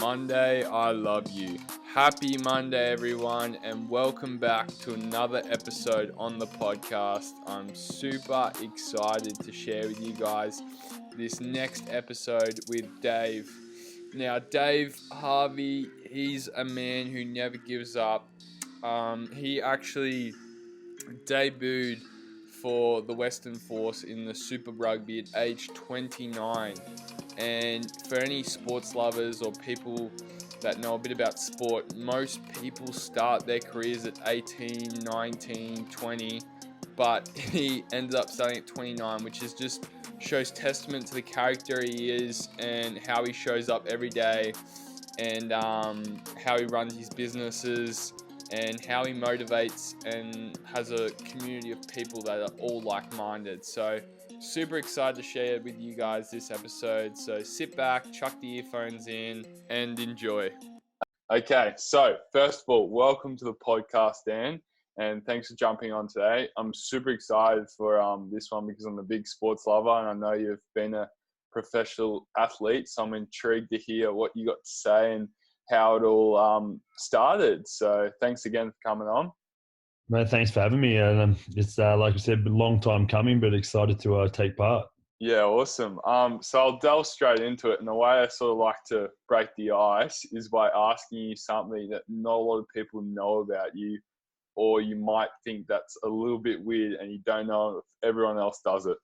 Monday, I love you. Happy Monday, everyone, and welcome back to another episode on the podcast. I'm super excited to share with you guys this next episode with Dave. Now, Dave Harvey, he's a man who never gives up. He actually debuted for the Western Force in the Super Rugby at age 29. And for any sports lovers or people that know a bit about sport, most people start their careers at 18, 19, 20, but he ends up starting at 29, which is just shows testament to the character he is and how he shows up every day, and how he runs his businesses, and how he motivates and has a community of people that are all like-minded. So super excited to share with you guys this episode. So sit back, chuck the earphones in, and enjoy. Okay, so first of all, welcome to the podcast, Dan, and thanks for jumping on today. I'm super excited for this one because I'm a big sports lover, and I know you've been a professional athlete, so I'm intrigued to hear what you got to say and how it all started. So thanks again for coming on. Mate, thanks for having me. And it's like I said, a long time coming, but excited to take part. Yeah, awesome. So I'll delve straight into it. And the way I sort of like to break the ice is by asking you something that not a lot of people know about you, or you might think that's a little bit weird and you don't know if everyone else does it.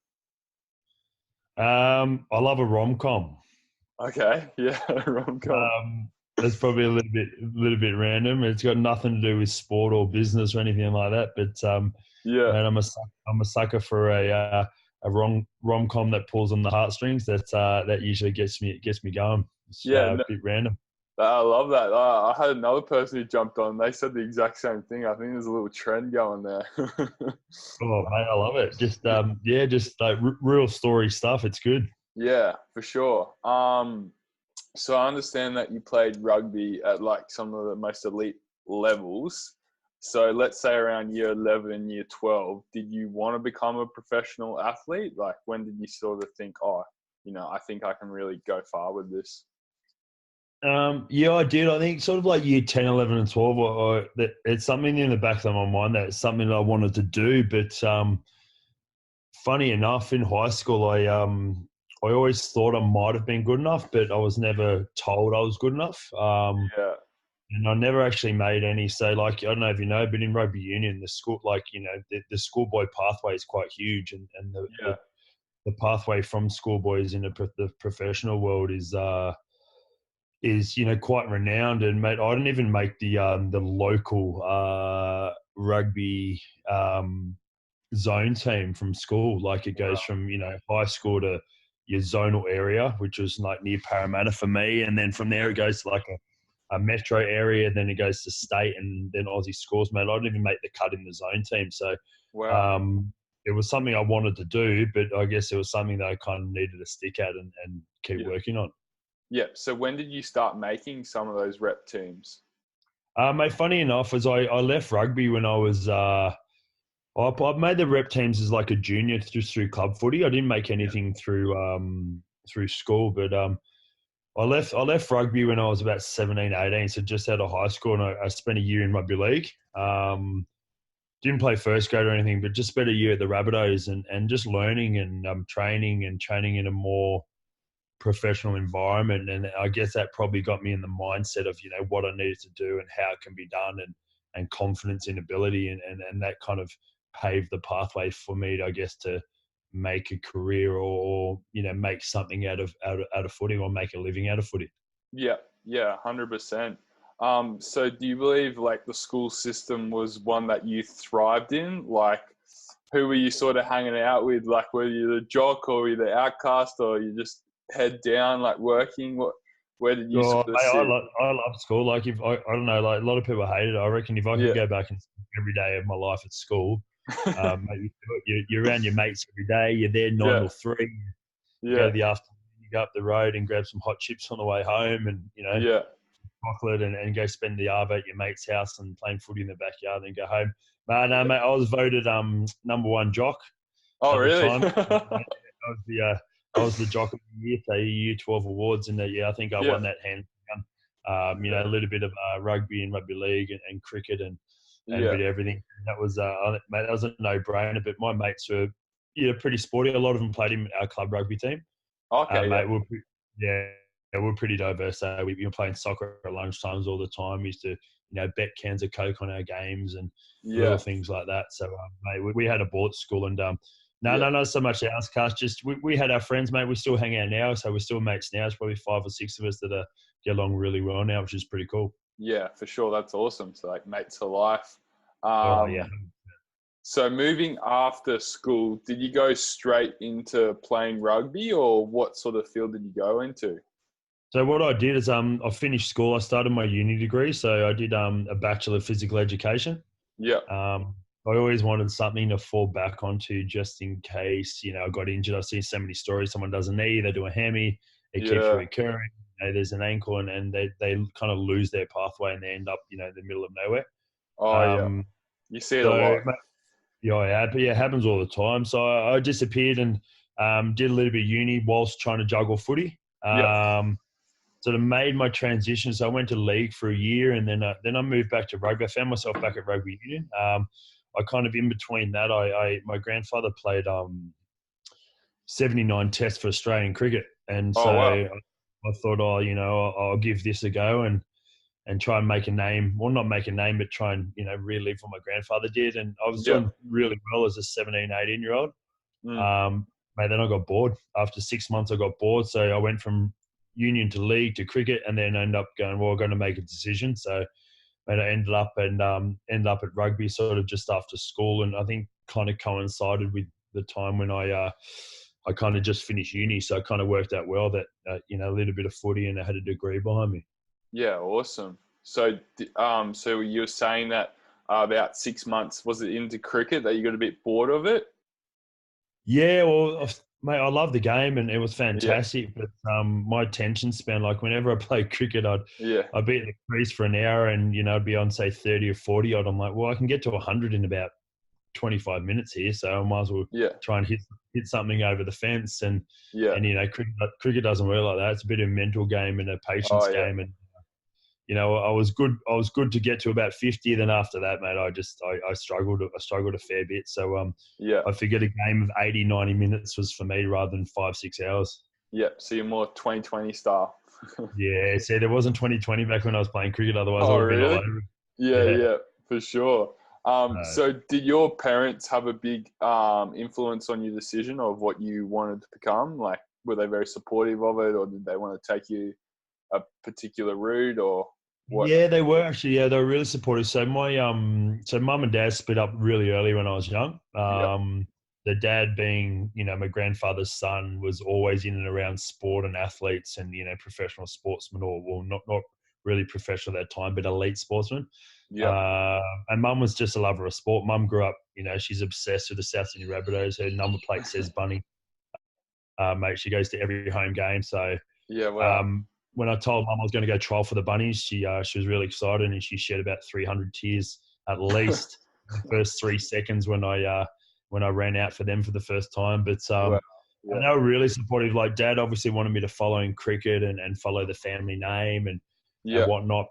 I love a romcom. Okay, yeah, romcom. That's probably a little bit random. It's got nothing to do with sport or business or anything like that. But yeah, man, I'm a sucker for a rom-com that pulls on the heartstrings. That usually gets me going. It's a bit random. I love that. I had another person who jumped on. They said the exact same thing. I think there's a little trend going there. Oh, mate, I love it. Just like real story stuff. It's good. Yeah, for sure. So I understand that you played rugby at like some of the most elite levels. So let's say around year 11 and year 12, did you want to become a professional athlete? Like when did you sort of think, I think I can really go far with this? Yeah, I did. I think sort of like year 10, 11 and 12, it's something in the back of my mind that it's something that I wanted to do. But funny enough, in high school, I always thought I might have been good enough, but I was never told I was good enough. And I never actually made any. So, like, I don't know if you know, but in rugby union, the school, like, the schoolboy pathway is quite huge, and the pathway from schoolboys into the professional world is quite renowned. And mate, I didn't even make the local rugby zone team from school. Like, it goes from high school to your zonal area, which was like near Parramatta for me, and then from there it goes to like a metro area, then it goes to state, and then Aussie scores. Mate, I didn't even make the cut in the zone team. So it was something I wanted to do, but I guess it was something that I kind of needed to stick at and keep working on. Yeah. So when did you start making some of those rep teams? Mate, funny enough, as I left rugby when I was I made the rep teams as like a junior just through club footy. I didn't make anything through school, but I left rugby when I was about 17, 18, so just out of high school, and I spent a year in rugby league. Didn't play first grade or anything, but just spent a year at the Rabbitohs and just learning and training in a more professional environment. And I guess that probably got me in the mindset of what I needed to do and how it can be done, and confidence in ability, and that kind of paved the pathway for me to, I guess, to make a career or make something out of footy, or make a living out of footy. Yeah, 100%. So do you believe like the school system was one that you thrived in? Like, who were you sort of hanging out with? Like, were you the jock, or were you the outcast, or you just head down like working? Where did you sort of sit? I love school. Like, if I don't know, like a lot of people hate it. I reckon if I could go back and spend every day of my life at school, you're around your mates every day. You're there 9 till 3. You go to the afternoon, you go up the road and grab some hot chips on the way home, and chocolate, and go spend the arvo at your mate's house and playing footy in the backyard, and then go home. But no, mate, I was voted number one jock. Oh, really? I was the jock of the year, so year 12 awards, and I think I won that hand A little bit of rugby and rugby league and cricket and a Yeah. bit of everything. That was, mate, that was a no-brainer. But my mates were, pretty sporty. A lot of them played in our club rugby team. Okay. Mate, we're pretty diverse. We were playing soccer at lunchtimes all the time. We used to, bet cans of Coke on our games and Yeah. little things like that. So, mate, we had a board at school and no, Yeah. not so much ours, Cast. Just we had our friends, mate. We still hang out now, so we're still mates now. It's probably 5 or 6 of us that get along really well now, which is pretty cool. Yeah, for sure. That's awesome. So like mates for life. Oh yeah. So moving after school, did you go straight into playing rugby, or what sort of field did you go into? So what I did is I finished school. I started my uni degree, so I did a Bachelor of Physical Education. Yeah. I always wanted something to fall back onto just in case, I got injured. I've seen so many stories. Someone does a knee, they do a hammy, it keeps Yeah. recurring. There's an ankle and they kind of lose their pathway and they end up, in the middle of nowhere. Oh yeah. You see it a So, lot. it happens all the time. So I disappeared and did a little bit of uni whilst trying to juggle footy. Yeah. Sort of made my transition. So I went to league for a year and then I moved back to rugby. I found myself back at rugby union. I kind of in between that, my grandfather played 79 tests for Australian cricket. And Oh so wow. I thought, I'll give this a go and try and make a name. Well, not make a name, but try and, relive what my grandfather did. And I was Yeah. doing really well as a 17, 18-year-old. Mm. Mate, then I got bored. After 6 months, I got bored. So I went from union to league to cricket and then ended up going, well, I'm going to make a decision. So mate, I ended up at rugby sort of just after school. And I think kind of coincided with the time when I kind of just finished uni. So it kind of worked out well that, a little bit of footy and I had a degree behind me. Yeah. Awesome. So, so you were saying that about 6 months was it into cricket that you got a bit bored of it? Yeah, well, mate, I love the game and it was Yeah. fantastic. But my attention span, like whenever I played cricket, Yeah. I'd be in the crease for an hour and, I'd be on, say, 30 or 40 odd. I'm like, well, I can get to 100 in about 25 minutes here. So I might as well Yeah. try and hit something over the fence. And Yeah. cricket doesn't work like that. It's a bit of a mental game and a patience Oh yeah. game. And, I was good to get to about 50. Then after that, mate, I struggled a fair bit. So, Yeah. I figured a game of 80, 90 minutes was for me rather than 5, 6 hours. Yeah. So you're more 2020 style. Yeah, see, there wasn't 2020 back when I was playing cricket. Otherwise, I Oh would have been all really? over it. Yeah. Yeah. Yeah. For sure. So did your parents have a big influence on your decision of what you wanted to become? Like, were they very supportive of it, or did they want to take you a particular route, or what? Yeah, they were actually. Yeah, they were really supportive. So so mum and dad split up really early when I was young. Yeah. The dad being, my grandfather's son was always in and around sport and athletes and, professional sportsmen or, well, not really professional at that time, but elite sportsmen. Yeah. And mum was just a lover of sport. Mum grew up, she's obsessed with the South Sydney Rabbitohs. Her number plate says Bunny. Mate, she goes to every home game. So, Yeah. Wow. when I told mum I was going to go trial for the Bunnies, she was really excited and she shed about 300 tears at least the first 3 seconds when I ran out for them for the first time. But Wow. and Yeah. they were really supportive. Like dad obviously wanted me to follow in cricket and follow the family name and Yeah. whatnot.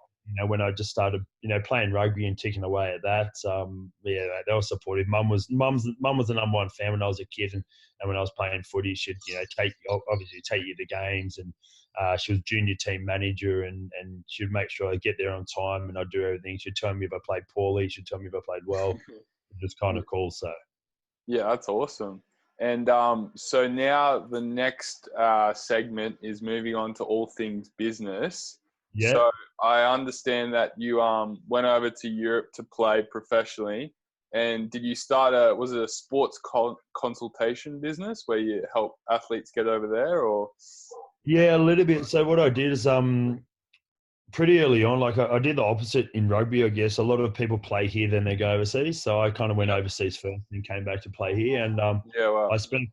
When I just started, playing rugby and ticking away at that, they were supportive. Mum was the number one fan when I was a kid, and when I was playing footy, she'd take you to games, and she was junior team manager, and she'd make sure I get there on time, and I'd do everything. She'd tell me if I played poorly, she'd tell me if I played well. It was kind of cool. So Yeah, that's awesome. And so now the next segment is moving on to all things business. yeah. So I understand that you went over to Europe to play professionally. And did you start was it a sports consultation business where you help athletes get over there, or? Yeah, a little bit. So what I did is pretty early on, like I did the opposite in rugby, I guess. A lot of people play here, then they go overseas. So I kind of went overseas first and came back to play here. And Yeah, wow. I spent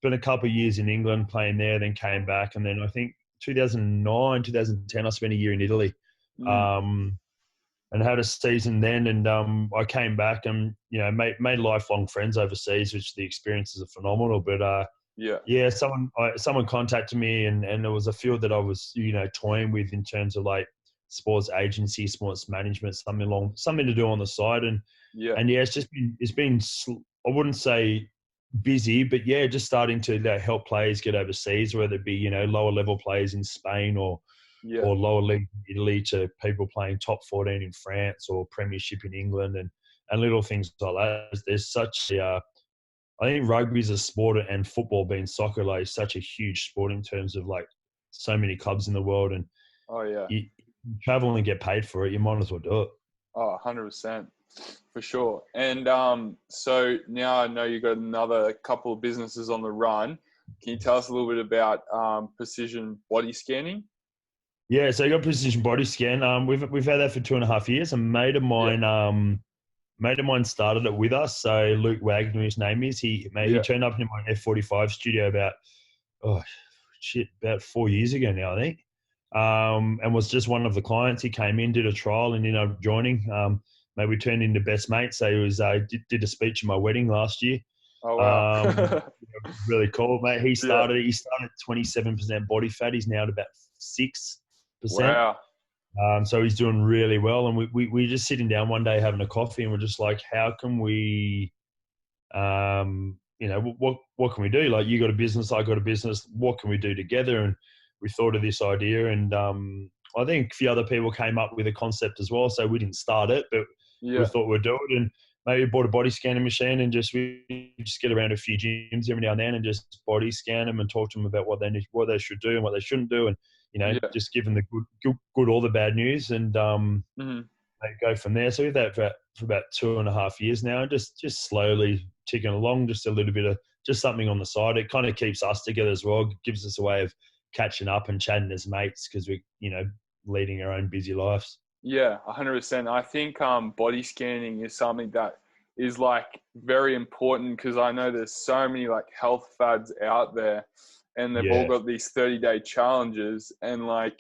a couple of years in England playing there, then came back. And then I think 2009, 2010, I spent a year in Italy and had a season then. And I came back and, made lifelong friends overseas, which the experiences are phenomenal. But yeah, someone contacted me and there was a field that I was, toying with in terms of like sports agency, sports management, something to do on the side. Yeah. And yeah, it's been I wouldn't say busy, but yeah, just starting to help players get overseas, whether it be lower level players in Spain or Yeah. lower league in Italy to people playing top 14 in France or Premiership in England and little things like that. There's such I think rugby is a sport, and football being soccer, like such a huge sport in terms of like so many clubs in the world, and Oh yeah. you travel and get paid for it. You might as well do it. Oh, 100%. For sure. And so now I know you've got another couple of businesses on the run. Can you tell us a little bit about precision body scanning? Yeah, so you got precision body scan. We've had that for 2.5 years. A mate of Yeah. mine started it with us. So Luke Wagner, his name is. He Yeah. turned up in my F45 studio about 4 years ago now, I think. And was just one of the clients. He came in, did a trial, and ended up joining. Mate, we turned into best mates. So he was did a speech at my wedding last year. Oh, wow. Really cool, mate. He Yeah. started 27% body fat. He's now at about 6%. Wow. So he's doing really well. And we just sitting down one day having a coffee, and we're just like, how can we, what can we do? Like, you got a business, I got a business. What can we do together? And we thought of this idea, and I think a few other people came up with a concept as well. So we didn't start it, but we Yeah. thought we'd do it, and maybe bought a body scanning machine, and we just get around a few gyms every now and then and just body scan them and talk to them about what they should do and what they shouldn't do, and Yeah. just give them the good or the bad news, and Mm-hmm. they go from there. So we've had that for about 2.5 years now, just slowly ticking along, just a little bit of just something on the side. It kind of keeps us together as well. It gives us a way of catching up and chatting as mates, because we leading our own busy lives. Yeah, 100%. I think body scanning is something that is like very important, because I know there's so many like health fads out there, and they've all Yeah. got these 30-day challenges. And like,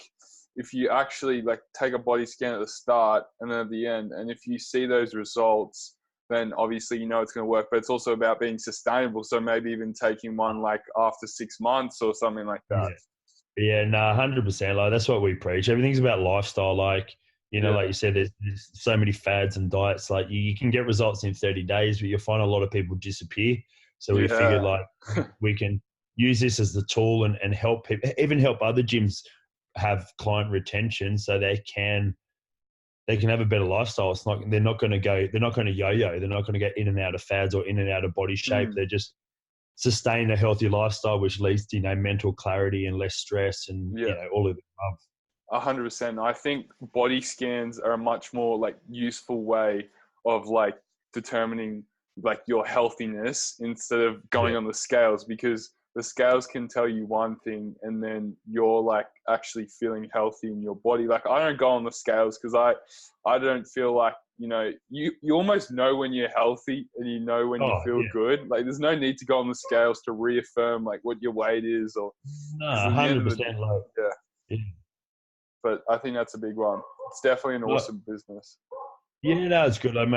if you actually like take a body scan at the start and then at the end, and if you see those results, then obviously it's going to work. But it's also about being sustainable. So maybe even taking one like after 6 months or something like that. Yeah, no, 100%. Like, that's what we preach. Everything's about lifestyle. Like, Yeah. like you said, there's so many fads and diets. Like, you can get results in 30 days, but you'll find a lot of people disappear. So we figured, like, we can use this as the tool and help people, even help other gyms have client retention, so they can have a better lifestyle. It's not, they're not going to yo-yo. They're not going to get in and out of fads or in and out of body shape. They're just sustain a healthy lifestyle, which leads to mental clarity and less stress, and all of the above. 100%. I think body scans are a much more like useful way of like determining like your healthiness instead of going on the scales, because the scales can tell you one thing and then you're like actually feeling healthy in your body. Like, I don't go on the scales because I don't feel like, you almost know when you're healthy and when you feel good. Like, there's no need to go on the scales to reaffirm like what your weight is, or no, 100%. yeah. But I think that's a big one. It's definitely an awesome business. Yeah, no, it's good. I mean,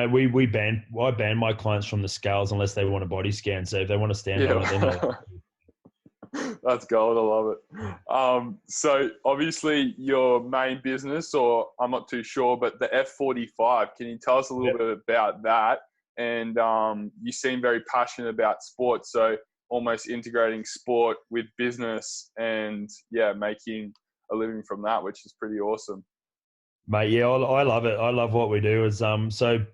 I ban my clients from the scales unless they want a body scan. So if they want to stand on it, they're not. That's gold. I love it. So obviously your main business, or I'm not too sure, but the F45, can you tell us a little bit about that? And you seem very passionate about sports, so almost integrating sport with business and making a living from that, which is pretty awesome. Mate, yeah, I love it. I love what we do. So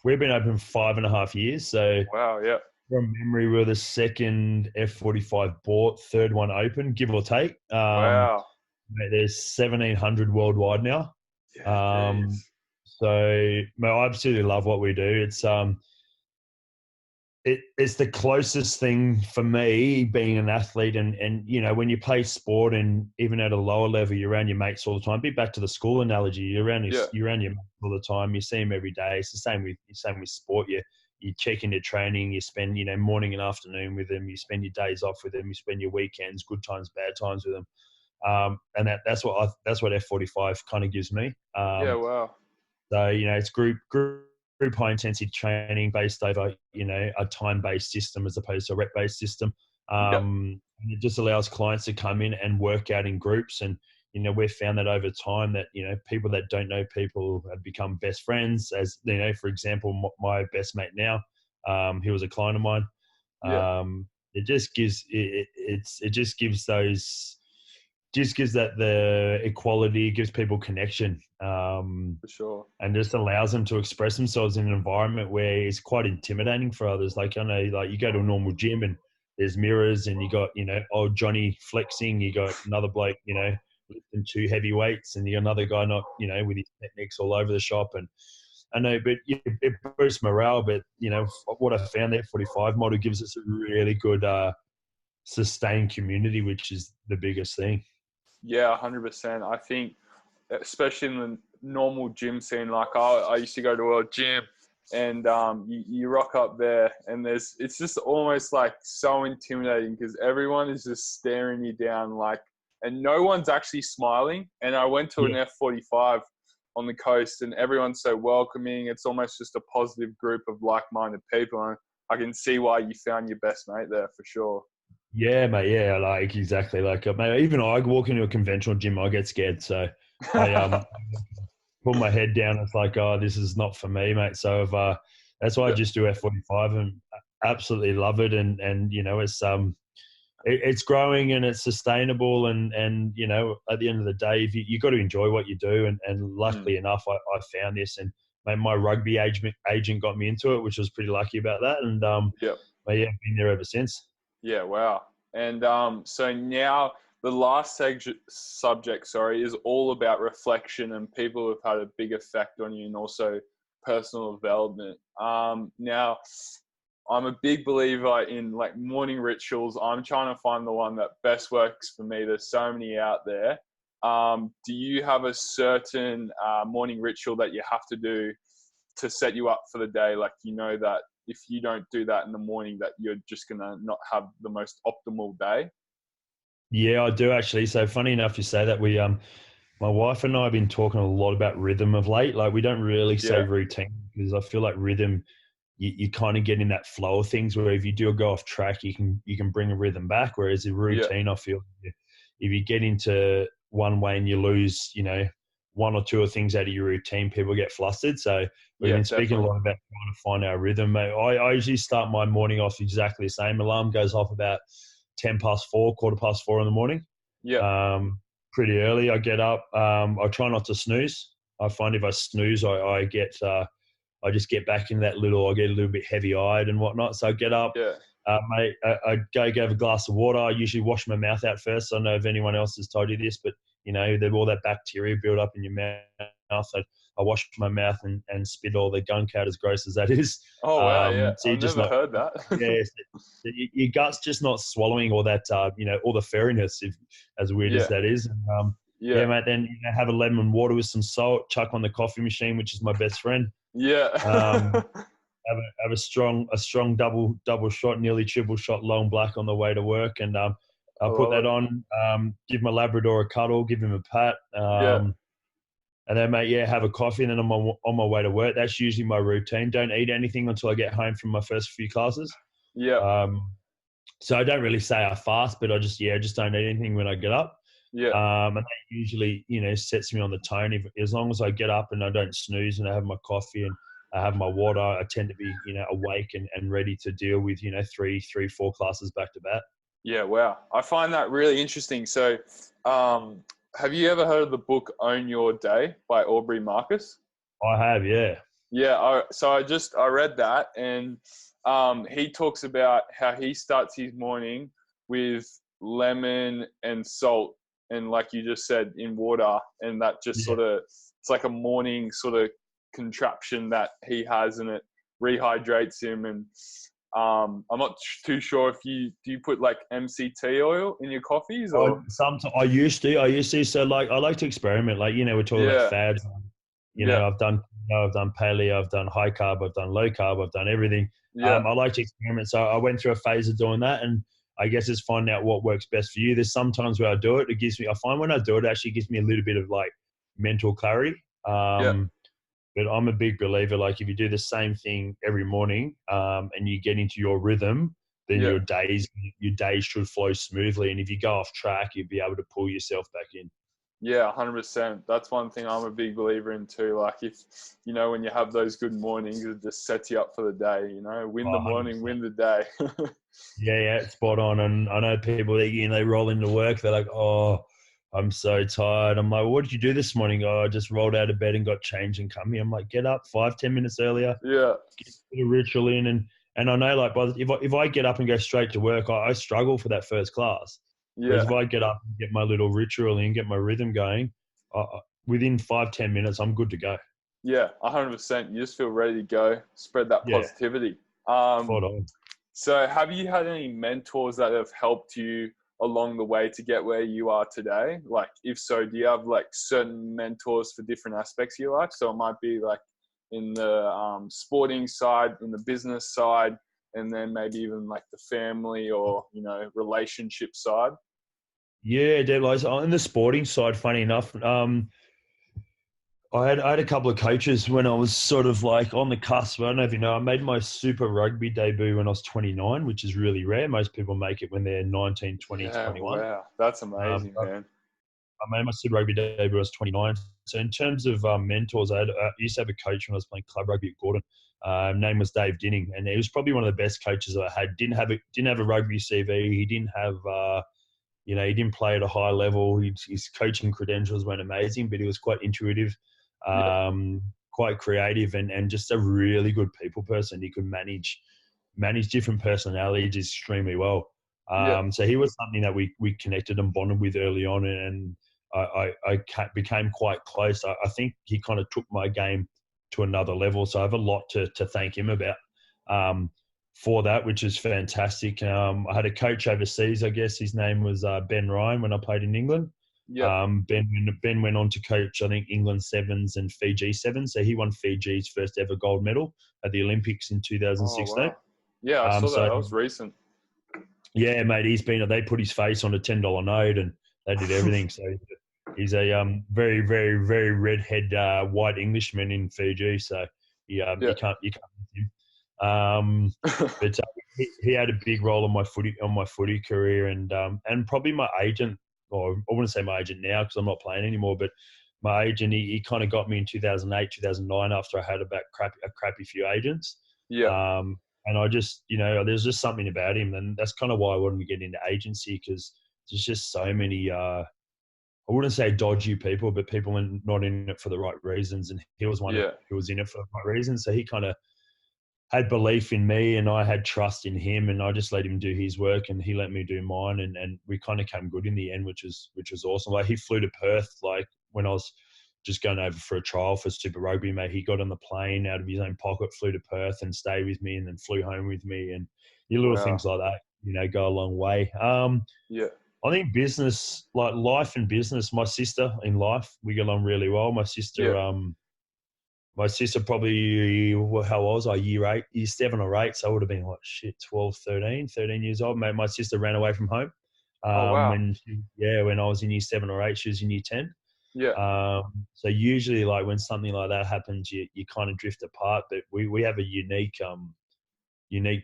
we've been open 5.5 years. So wow, yeah. From memory, we're the second F45 bought, third one open, give or take. Wow. Mate, there's 1,700 worldwide now. Yeah, so mate, I absolutely love what we do. It's the closest thing for me, being an athlete, and when you play sport, and even at a lower level, you're around your mates all the time. Be back to the school analogy. You're around your mates all the time. You see them every day. It's the same with sport. You check into training. You spend morning and afternoon with them. You spend your days off with them. You spend your weekends, good times, bad times with them. And that's what F45 kind of gives me. wow. So it's group high intensity training based over a time based system as opposed to a rep based system. And it just allows clients to come in and work out in groups, and we've found that over time that, people that don't know people have become best friends. As for example, my best mate now, he was a client of mine. Yeah, It just gives it just gives those just gives that the equality, gives people connection, for sure. and just allows them to express themselves in an environment where it's quite intimidating for others. Like, I know, like, you go to a normal gym and there's mirrors and you got, old Johnny flexing, you got another bloke, lifting 2 heavy weights, and you got another guy not, with his techniques all over the shop. And I know, but it boosts morale. But, what I found, that 45 model gives us a really good sustained community, which is the biggest thing. Yeah, 100%. I think, especially in the normal gym scene, like I used to go to a gym, and you rock up there, and it's just almost like so intimidating because everyone is just staring you down, like, and no one's actually smiling. And I went to an F45 on the coast, and everyone's so welcoming. It's almost just a positive group of like-minded people. And I can see why you found your best mate there for sure. Yeah, mate. Yeah, like, exactly. Like, mate, even I walk into a conventional gym, I get scared. So I pull my head down. It's like, oh, this is not for me, mate. So that's why I just do F45 and absolutely love it. And it's growing and it's sustainable. And at the end of the day, if you got to enjoy what you do. And luckily enough, I found this, and my rugby agent got me into it, which was pretty lucky about that. And Yep. I've been there ever since. Yeah, wow. And so now the last subject, is all about reflection and people who have had a big effect on you, and also personal development. Now, I'm a big believer in like morning rituals. I'm trying to find the one that best works for me. There's so many out there. Do you have a certain morning ritual that you have to do to set you up for the day? Like, that if you don't do that in the morning, that you're just going to not have the most optimal day? Yeah, I do actually. So funny enough you say that. My wife and I have been talking a lot about rhythm of late. Like, we don't really say Yeah. routine, because I feel like rhythm, you kind of get in that flow of things where if you do go off track, you can bring a rhythm back. Whereas a routine, I feel, if you get into one way and you lose, one or two of things out of your routine, people get flustered. So we've been speaking a lot about trying to find our rhythm. I usually start my morning off exactly the same. Alarm goes off about 4:10, 4:15 in the morning. Yeah. Pretty early. I get up. I try not to snooze. I find if I snooze, I just get back in that I get a little bit heavy eyed and whatnot. So I get up, Yeah. mate, I go have a glass of water. I usually wash my mouth out first. I don't know if anyone else has told you this, but there's all that bacteria build up in your mouth. I wash my mouth and spit all the gunk out, as gross as that is. Oh, wow. Yeah. So I've never heard that. your gut's just not swallowing all that, all the fairiness, as weird as that is. And, mate, then have a lemon water with some salt, chuck on the coffee machine, which is my best friend. Yeah. Have a strong double shot, nearly triple shot long black on the way to work, and I'll put that on. Give my Labrador a cuddle, give him a pat, and then, mate, have a coffee, and then I'm on my way to work. That's usually my routine. Don't eat anything until I get home from my first few classes. Yeah. So I don't really say I fast, but I just don't eat anything when I get up. Yeah. And that usually, sets me on the tone. As long as I get up and I don't snooze and I have my coffee and I have my water, I tend to be, awake and ready to deal with, 4 classes back to back. Yeah. Wow. I find that really interesting. So, have you ever heard of the book Own Your Day by Aubrey Markus? I have, yeah. Yeah. So I read that, and he talks about how he starts his morning with lemon and salt, and like you just said, in water, and that just sort of, it's like a morning sort of contraption that he has, and it rehydrates him. And I'm not too sure if do you put like MCT oil in your coffees, or? Sometimes I used to. So, like, I like to experiment. Like, we're talking about fads. I've done paleo, I've done high carb, I've done low carb, I've done everything. I like to experiment. So I went through a phase of doing that, and I guess it's finding out what works best for you. There's sometimes where I do it, I find when I do it, it actually gives me a little bit of like mental clarity. But I'm a big believer, like, if you do the same thing every morning, and you get into your rhythm, then your days should flow smoothly. And if you go off track, you'll be able to pull yourself back in. Yeah, 100%. That's one thing I'm a big believer in too. Like if, when you have those good mornings, it just sets you up for the day, win Oh, the morning, 100%. win the day. Yeah, it's spot on. And I know people that they roll into work, they're like, "Oh, I'm so tired." I'm like, "What did you do this morning?" "Oh, I just rolled out of bed and got changed and come here." I'm like, "Get up 5-10 minutes earlier, Yeah. get a ritual in." And I know, like, if I get up and go straight to work, I struggle for that first class. Whereas Yeah. if I get up and get my little ritual in, get my rhythm going, within 5-10 minutes, I'm good to go. Yeah. 100%. You just feel ready to go, spread that Yeah, positivity. spot on. So have you had any mentors that have helped you along the way to get where you are today? Like, if so, do you have like certain mentors for different aspects you like? So it might be like in the sporting side, in the business side, and then maybe even like the family or, relationship side. Yeah, like on the sporting side, funny enough, I had a couple of coaches when I was sort of like on the cusp. I don't know if you know, I made my Super Rugby debut when I was 29, which is really rare. Most people make it when they're 19, 20, Yeah, 21. wow. That's Um, amazing, I man. I made my Super Rugby debut when I was 29. So in terms of mentors, I used to have a coach when I was playing club rugby at Gordon. Name was Dave Dinning, and he was probably one of the best coaches I had. Didn't have a rugby CV. He didn't have he didn't play at a high level. His coaching credentials weren't amazing, but he was quite intuitive, Yeah, quite creative, and just a really good people person. He could manage different personalities extremely well. yeah, So he was something that we connected and bonded with early on, and I became quite close. I think he kind of took my game to another level. So I have a lot to thank him about. For that, which is fantastic. I had a coach overseas, I guess his name was Ben Ryan when I played in England. yeah. Ben went on to coach, I think, England Sevens and Fiji Sevens. So he won Fiji's first ever gold medal at the Olympics in Oh, 2016. wow. Yeah, I saw that. So That was recent. yeah, mate, they put his face on a $10 note and they did everything. So he's a very, very, very redhead white Englishman in Fiji. So Yeah. you can't miss him. But he had a big role on my footy career, and probably my agent, or I wouldn't say my agent now because I'm not playing anymore, but my agent, he kind of got me in 2008, 2009 after I had a crappy few agents. Yeah. Um, and I just, there's just something about him, and that's kind of why I wanted to get into agency, because there's just so many. I wouldn't say dodgy people, but people not in it for the right reasons. And he was one Yeah. who was in it for the right reasons. So he kind of had belief in me, and I had trust in him, and I just let him do his work and he let me do mine, and we kind of came good in the end, which was awesome. Like, he flew to Perth, like when I was just going over for a trial for Super Rugby, mate. He got on the plane out of his own pocket, flew to Perth and stayed with me, and then flew home with me, and your little Wow. things like that, go a long way. Yeah. I think business, like life and business, my sister in life, we get along really well. Yeah. My sister probably, how old was I? Year 7 or 8. So I would have been, 12, 13 years old. My sister ran away from home. Oh, wow. When I was in year 7 or 8, she was in year 10. Yeah. So usually, like, when something like that happens, you kind of drift apart. But we have a unique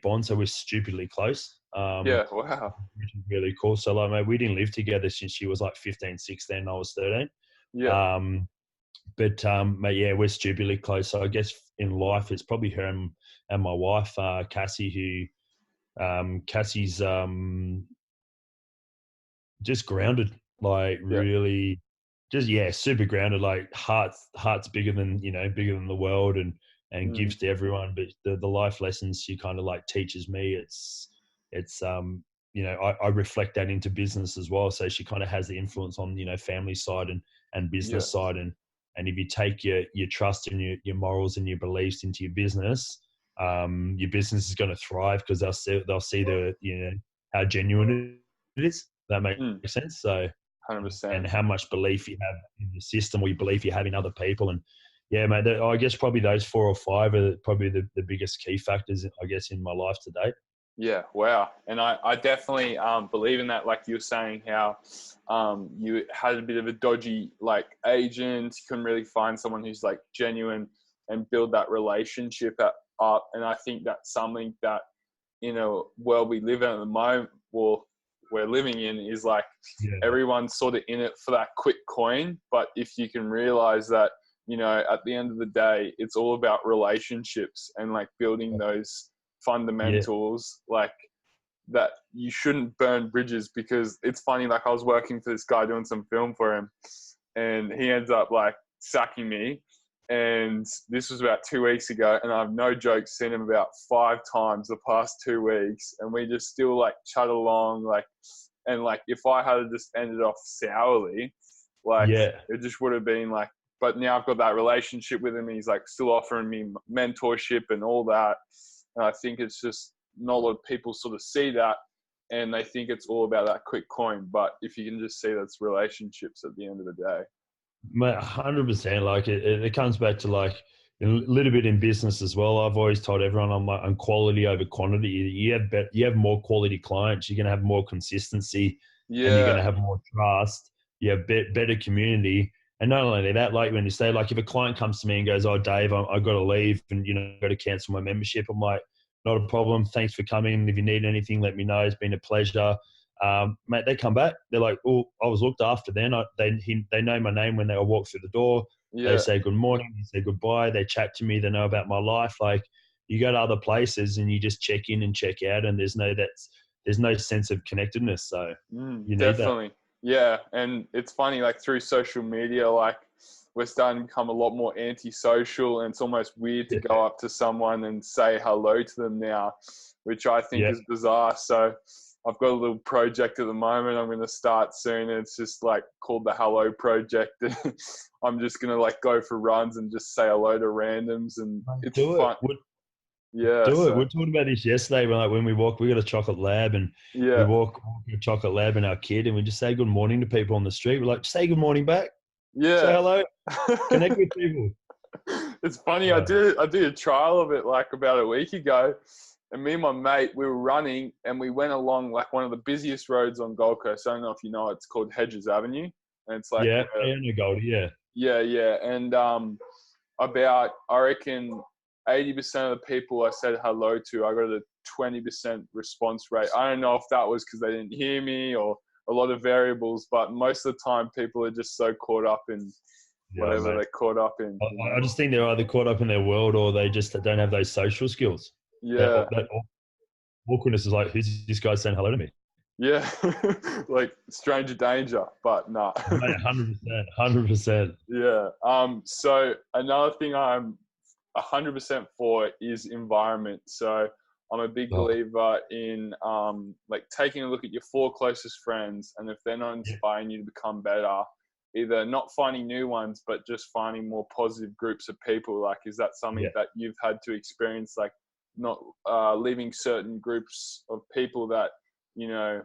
bond. So we're stupidly close. Yeah. Wow. Which is really cool. So, like, mate, we didn't live together since she was like 15, 16, and I was 13. Yeah. But yeah, we're stupidly close. So I guess in life, it's probably her and my wife, Cassie, Cassie's just grounded, like, Yeah. really, just, yeah, super grounded. Like, heart's bigger than the world, and Mm. gives to everyone. But the life lessons she kind of like teaches me, I reflect that into business as well. So she kind of has the influence on family side and Yeah. business side, and if you take your trust and your morals and your beliefs into your business is going to thrive, because they'll see how genuine it is. That makes Mm. sense. So, and 100%. how much belief you have in the system, or your belief you have in other people. And yeah, mate, I guess probably those 4 or 5 are probably the biggest key factors, I guess, in my life to date. Yeah, wow. And I definitely believe in that. Like you were saying, how you had a bit of a dodgy like agent. You couldn't really find someone who's like genuine and build that relationship up. And I think that's something that, in a world we live in at the moment, well, we're living in is like Yeah. everyone's sort of in it for that quick coin. But if you can realize that, you know, at the end of the day, it's all about relationships and like building those fundamentals, like that you shouldn't burn bridges. Because it's funny, like I was working for this guy doing some film for him, and he ends up like sacking me. And this was about 2 weeks ago, and I've no joke seen him about 5 times the past 2 weeks, and we just still like chat along, like, and like if I had just ended off sourly, like it just would have been like. But now I've got that relationship with him, and he's like still offering me mentorship and all that. And I think it's just not a lot of people sort of see that, and they think it's all about that quick coin. But if you can just see that's relationships at the end of the day. Mate, 100%. Like it comes back to like a little bit in business as well. I've always told everyone on quality over quantity. You have more quality clients, you're going to have more consistency, and you're going to have more trust. You have better community. And not only that, like when you say, like if a client comes to me and goes, "Oh, Dave, I got to leave and, you know, got to cancel my membership," I'm like, "Not a problem. Thanks for coming. If you need anything, let me know. It's been a pleasure." Mate, they come back. They're like, "Oh, I was looked after then." They know my name when they walk through the door. They say good morning. They say goodbye. They chat to me. They know about my life. Like you go to other places and you just check in and check out, and there's no sense of connectedness. So you need definitely. that. Yeah, and it's funny, like through social media, like we're starting to become a lot more antisocial, and it's almost weird to go up to someone and say hello to them now, which I think is bizarre. So I've got a little project at the moment I'm going to start soon. And it's just like called the Hello Project. I'm just going to like go for runs and just say hello to randoms, and it's fun. Yeah, do it. We were talking about this yesterday. When we walk, we got a chocolate lab, and we walk a chocolate lab and our kid, and we just say good morning to people on the street. We're like, say good morning back. Yeah, say hello, connect with people. It's funny. I did a trial of it like about a week ago, and me and my mate, we were running, and we went along like one of the busiest roads on Gold Coast. I don't know if you know, it's called Hedges Avenue, and it's like Goldie, and about, I reckon, 80% of the people I said hello to, I got a 20% response rate. I don't know if that was because they didn't hear me or a lot of variables, but most of the time people are just so caught up in whatever they're caught up in. I just think they're either caught up in their world or they just don't have those social skills. Yeah. That awkwardness is like, who's this guy saying hello to me? Yeah. Like stranger danger, but nah. 100%. Yeah. So another thing I'm 100% for is environment. So I'm a big believer in like taking a look at your 4 closest friends, and if they're not inspiring you to become better, either not finding new ones, but just finding more positive groups of people. Like, is that something that you've had to experience? Like, not leaving certain groups of people that, you know,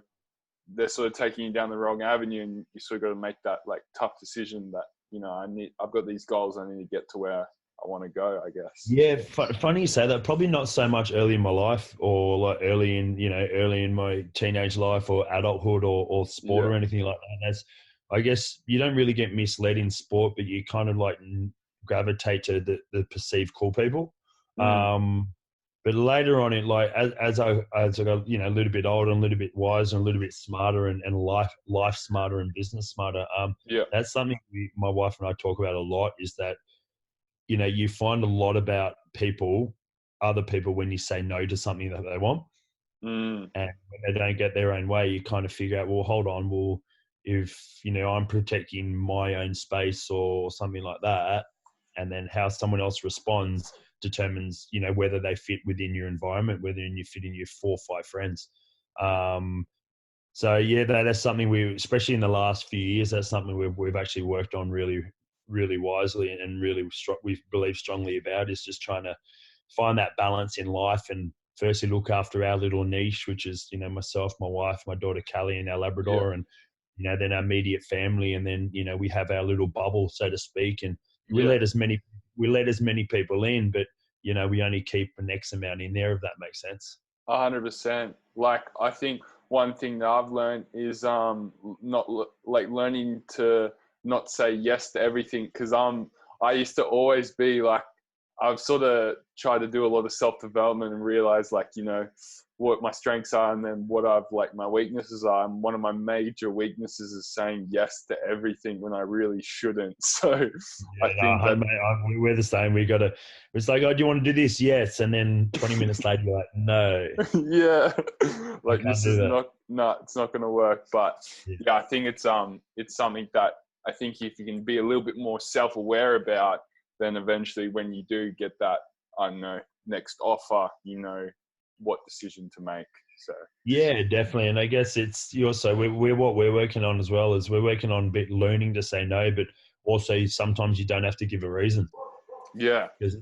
they're sort of taking you down the wrong avenue, and you sort of got to make that like tough decision that, you know, I've got these goals, I need to get to where I want to go, I guess. Yeah, funny you say that. Probably not so much early in my life, or like early in my teenage life or adulthood or sport or anything like that. I guess you don't really get misled in sport, but you kind of like gravitate to the perceived cool people. But later on, as I got, you know, a little bit older and a little bit wiser and a little bit smarter and life smarter and business smarter. That's something my wife and I talk about a lot, is that, you know, you find a lot about other people, when you say no to something that they want. And when they don't get their own way, you kind of figure out, well, hold on, well, if, you know, I'm protecting my own space or something like that, and then how someone else responds determines, you know, whether they fit within your environment, whether you fit in your 4 or 5 friends. So yeah, that's something especially in the last few years, that's something we've actually worked on really, really wisely, and really we believe strongly about, is just trying to find that balance in life, and firstly look after our little niche, which is, you know, myself, my wife, my daughter Callie, and our Labrador, and, you know, then our immediate family, and then, you know, we have our little bubble, so to speak, and we let as many people in, but, you know, we only keep an X amount in there, if that makes sense. 100%. Like, I think one thing that I've learned is learning to not say yes to everything, because I used to always be like, I've sort of tried to do a lot of self-development and realize, like, you know, what my strengths are and then what I've like my weaknesses are. And one of my major weaknesses is saying yes to everything when I really shouldn't. So I Yeah, think no, that, mate, we're the same. It's like, oh, do you want to do this? Yes. And then 20 minutes later, you're like, no, yeah, I like can't this do is that. not, no, it's not going to work. But Yeah. yeah, I think it's something that I think if you can be a little bit more self-aware about, then eventually when you do get that, I don't know, next offer, you know what decision to make. So Yeah, definitely. And I guess it's also we're what we're working on as well, is we're working on a bit learning to say no, but also sometimes you don't have to give a reason, yeah, because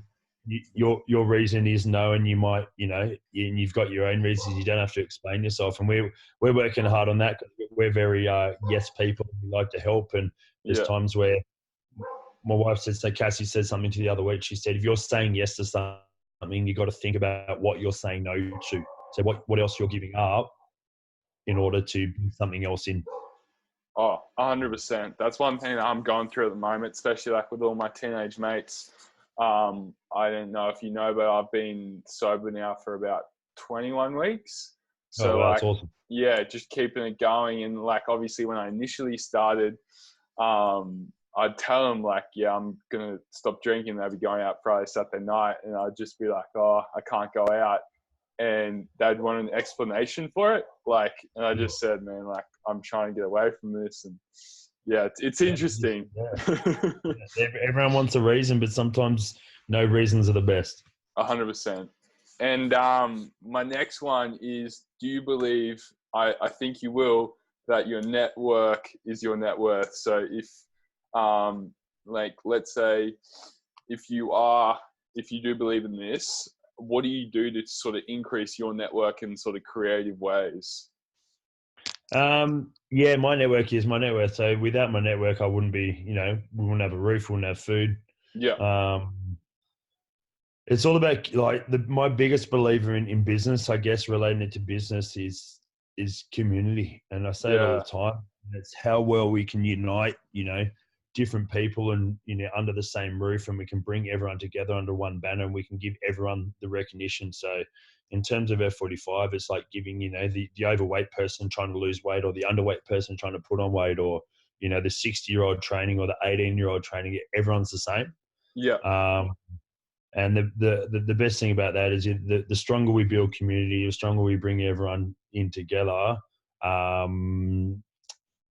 your reason is no, and you might, and you've got your own reasons. You don't have to explain yourself, and we're working hard on that, because we're very yes people. We like to help, and there's yeah, times where my wife said, so Cassie said something to the other week. She said, if you're saying yes to something, you got to think about what you're saying no to. So what else you're giving up in order to bring something else in. oh, 100%. That's one thing that I'm going through at the moment, especially like with all my teenage mates. I don't know if you know, but I've been sober now for about 21 weeks. Oh, So wow, like, that's awesome. yeah, just keeping it going. And like, obviously when I initially started, I'd tell them like, yeah, I'm going to stop drinking. They'd be going out Friday, Saturday night. And I'd just be like, oh, I can't go out. And they'd want an explanation for it. Like, and I just said, man, like, I'm trying to get away from this. And yeah, it's interesting. Everyone wants a reason, but sometimes no reasons are the best. 100%. And my next one is, do you believe, I think you will, that your network is your net worth? So if, like, let's say if you do believe in this, what do you do to sort of increase your network in sort of creative ways? Yeah, my network is my net worth. So without my network, I wouldn't be, we wouldn't have a roof, we wouldn't have food. Yeah. It's all about like my biggest believer in business, I guess, relating it to business is community. And I say it all Yeah. the time. It's how well we can unite, different people and, under the same roof, and we can bring everyone together under one banner, and we can give everyone the recognition. So in terms of F45, it's like giving, the overweight person trying to lose weight, or the underweight person trying to put on weight, or, the 60-year-old training or the 18-year-old training, everyone's the same. Yeah. And the best thing about that is the stronger we build community, the stronger we bring everyone in together,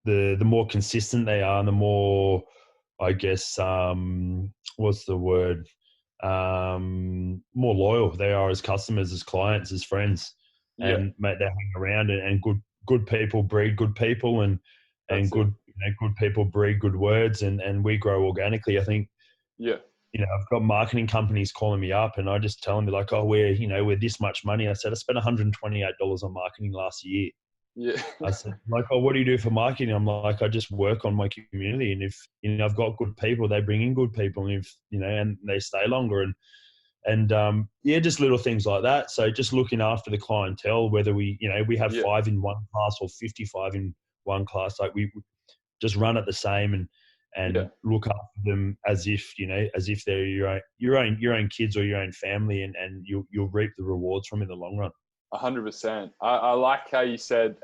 the more consistent they are, and the more, I guess, what's the word? More loyal they are as customers, as clients, as friends. Yeah. And mate, they hang around, and good people breed good people, and That's it. good people breed good words, and we grow organically. I think, Yeah. I've got marketing companies calling me up, and I just tell them, like, oh, we're this much money. I said, I spent $128 on marketing last year. Yeah. I said, like, oh, what do you do for marketing? I'm like, I just work on my community. And if, I've got good people, they bring in good people, and if, and they stay longer, and yeah, just little things like that. So just looking after the clientele, whether we have Yeah. 5 in one class or 55 in one class, like we just run it the same, Yeah. and look after them as if they're your own kids or your own family, and you'll reap the rewards from it in the long run. 100%. I like how you said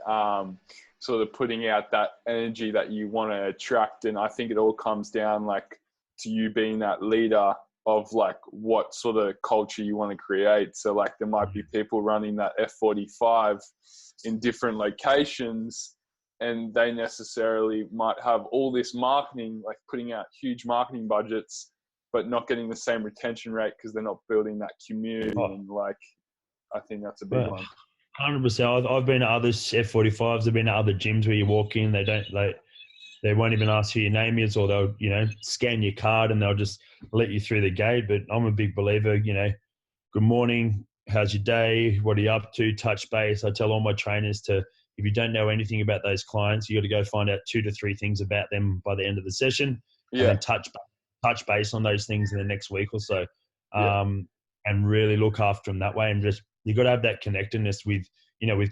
sort of putting out that energy that you want to attract, and I think it all comes down like to you being that leader of like what sort of culture you want to create. So like there might be people running that F45 in different locations, and they necessarily might have all this marketing, like putting out huge marketing budgets, but not getting the same retention rate because they're not building that community. And like, I think that's a big one. 100%. I've been to other F45s. I've been to other gyms where you walk in, they won't even ask who your name is, or they'll scan your card and they'll just let you through the gate. But I'm a big believer. Good morning. How's your day? What are you up to? Touch base. I tell all my trainers to, if you don't know anything about those clients, you got to go find out 2 to 3 things about them by the end of the session, and then touch base on those things in the next week or so, and really look after them that way. And just, you got to have that connectedness with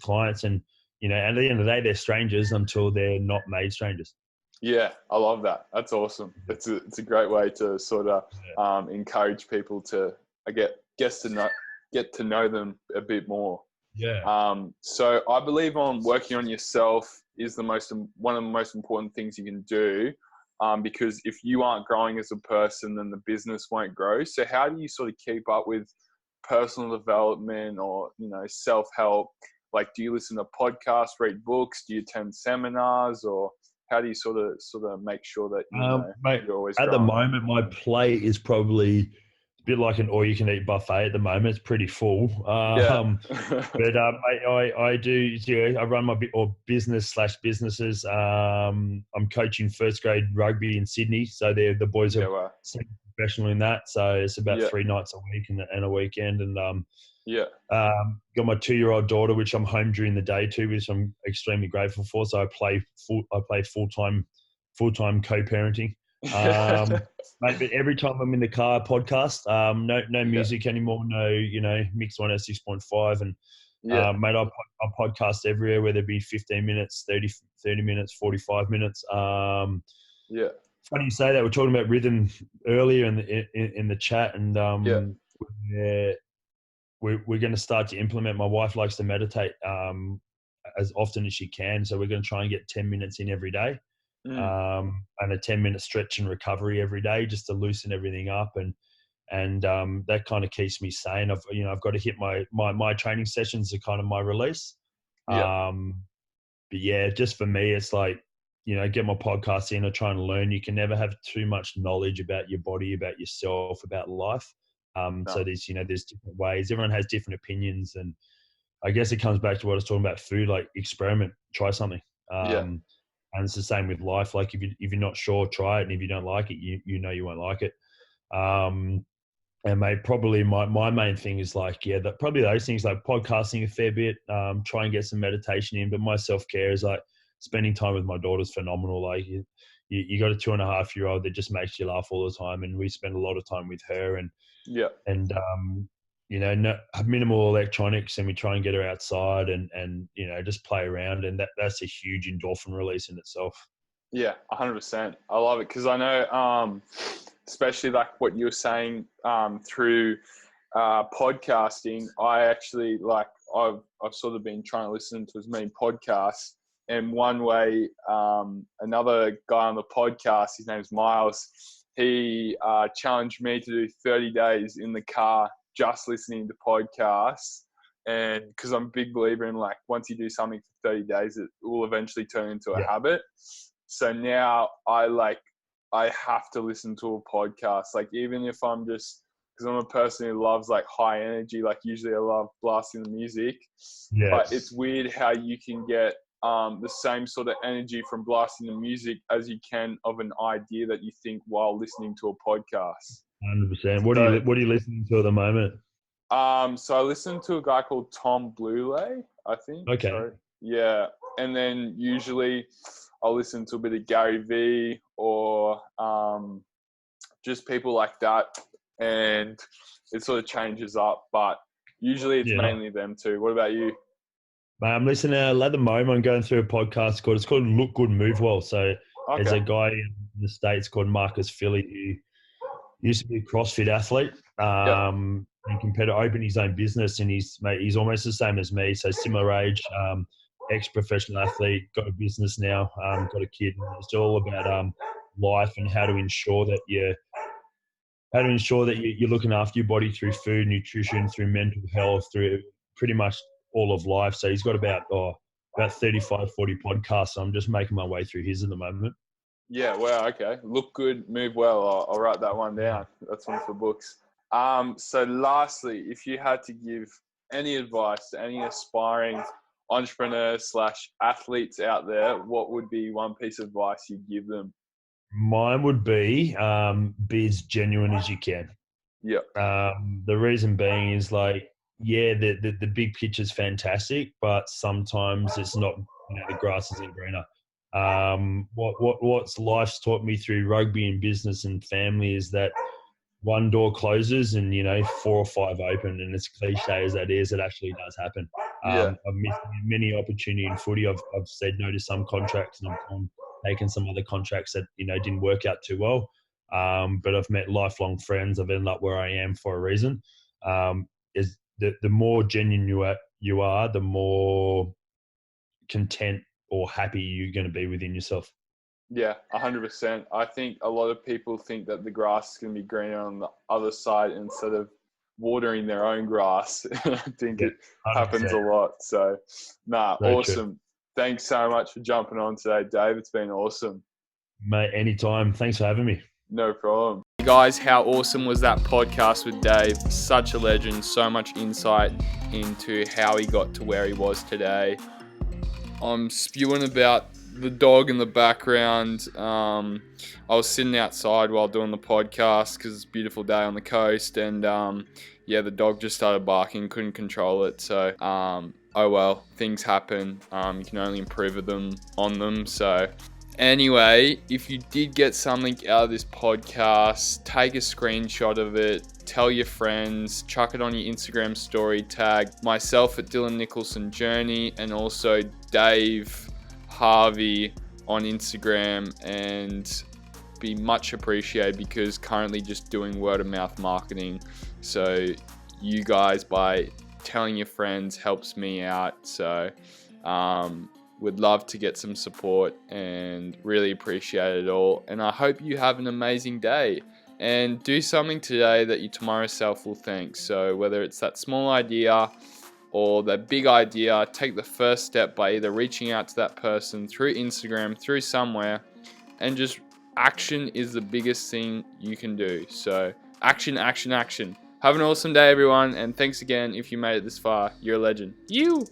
clients, and and at the end of the day, they're strangers until they're not made strangers. Yeah, I love that. That's awesome. It's a great way to sort of encourage people to get to know them a bit more. Yeah. So I believe on working on yourself is one of the most important things you can do, because if you aren't growing as a person, then the business won't grow. So how do you sort of keep up with personal development or, self-help? Like, do you listen to podcasts, read books, do you attend seminars, or how do you sort of make sure that Mate, you're always at the growing? moment, my plate is probably a bit like an all-you-can-eat buffet at the moment. It's pretty full. Yeah. I do. Yeah, I run my business/businesses. I'm coaching first grade rugby in Sydney, so the boys Yeah. are Well, professional in that. So it's about yeah. 3 nights a week and a weekend. And Yeah. got my 2-year-old daughter, which I'm home during the day too, which I'm extremely grateful for. So I play full-time co-parenting. Mate, but every time I'm in the car, podcast, no Yeah. music anymore, no, mix 106.5. And Yeah. mate, I podcast everywhere, whether it be 15 minutes, 30 minutes, 45 minutes. Yeah. Funny you say that. We're talking about rhythm earlier in the chat, and Yeah. yeah, we're going to start to implement. My wife likes to meditate as often as she can, so we're going to try and get 10 minutes in every day, Mm. and a 10-minute stretch and recovery every day, just to loosen everything up, and that kind of keeps me sane. I've got to hit my training sessions are kind of my release. Yeah. But yeah, just for me, it's like, get my podcast in. I try and learn. You can never have too much knowledge about your body, about yourself, about life. No. So there's different ways. Everyone has different opinions, and I guess it comes back to what I was talking about: food. Like, experiment, try something. Yeah. And it's the same with life. Like, if you're not sure, try it, and if you don't like it, you know you won't like it. And mate, probably my main thing is like, that probably those things, like podcasting a fair bit, try and get some meditation in. But my self-care is like spending time with my daughter's phenomenal. Like, you got a 2.5-year-old that just makes you laugh all the time, and we spend a lot of time with her, and Yeah. no, minimal electronics, and we try and get her outside and just play around, and that's a huge endorphin release in itself. Yeah, 100%. I love it because I know, especially like what you're saying through podcasting. I actually I've sort of been trying to listen to as many podcasts. And one way, another guy on the podcast, his name's Miles, he challenged me to do 30 days in the car just listening to podcasts. And because I'm a big believer in, like, once you do something for 30 days, it will eventually turn into a habit. So now I have to listen to a podcast, like, even if I'm just, because I'm a person who loves like high energy, like usually I love blasting the music, but it's weird how you can get the same sort of energy from blasting the music as you can of an idea that you think while listening to a podcast. 100%. What are you listening to at the moment? So I listened to a guy called Tom Bluley, I think. Okay. Sorry. Yeah. And then usually I'll listen to a bit of Gary Vee or just people like that. And it sort of changes up, but usually it's mainly them too. What about you? I'm listening at the moment. I'm going through a podcast called Look Good, Move Well. So there's a guy in the States called Markus Philly who used to be a CrossFit athlete. He compared to open his own business, and he's almost the same as me. So similar age, ex-professional athlete, got a business now, got a kid. It's all about life and how to ensure that you're looking after your body through food, nutrition, through mental health, through pretty much all of life. So he's got about 35, 40 podcasts. So I'm just making my way through his at the moment. Yeah, wow, okay. Look good, move well. I'll write that one down. That's one for books. So lastly, if you had to give any advice to any aspiring entrepreneurs / athletes out there, what would be one piece of advice you'd give them? Mine would be as genuine as you can. Yeah. The reason being is, like, the big picture's fantastic, but sometimes it's not, the grass isn't greener. What's life's taught me through rugby and business and family is that one door closes and 4 or 5 open, and as cliche as that is, it actually does happen. I've missed many opportunity in footy. I've said no to some contracts, and I've taken some other contracts that didn't work out too well. But I've met lifelong friends. I've ended up where I am for a reason. Is the more genuine you are, the more content or happy you're going to be within yourself. Yeah, 100%. I think a lot of people think that the grass is going to be greener on the other side instead of watering their own grass. I think Yeah, it 100%. happens a lot. So, Very true. awesome. Thanks so much for jumping on today, Dave. It's been awesome. Mate, anytime. Thanks for having me. No problem. Guys, how awesome was that podcast with Dave? Such a legend, so much insight into how he got to where he was today. I'm spewing about the dog in the background. I was sitting outside while doing the podcast because it's a beautiful day on the coast, and the dog just started barking, couldn't control it. So, oh well, things happen. You can only improve on them. So, anyway, if you did get something out of this podcast, take a screenshot of it, tell your friends, chuck it on your Instagram story, tag myself at Dylan Nicholson Journey, and also Dave Harvey on Instagram, and be much appreciated because currently just doing word of mouth marketing. So you guys, by telling your friends, helps me out. So would love to get some support and really appreciate it all. And I hope you have an amazing day and do something today that your tomorrow self will thank. So whether it's that small idea or that big idea, take the first step by either reaching out to that person through Instagram, through somewhere, and just action is the biggest thing you can do. So action, action, action. Have an awesome day, everyone. And thanks again if you made it this far. You're a legend. You!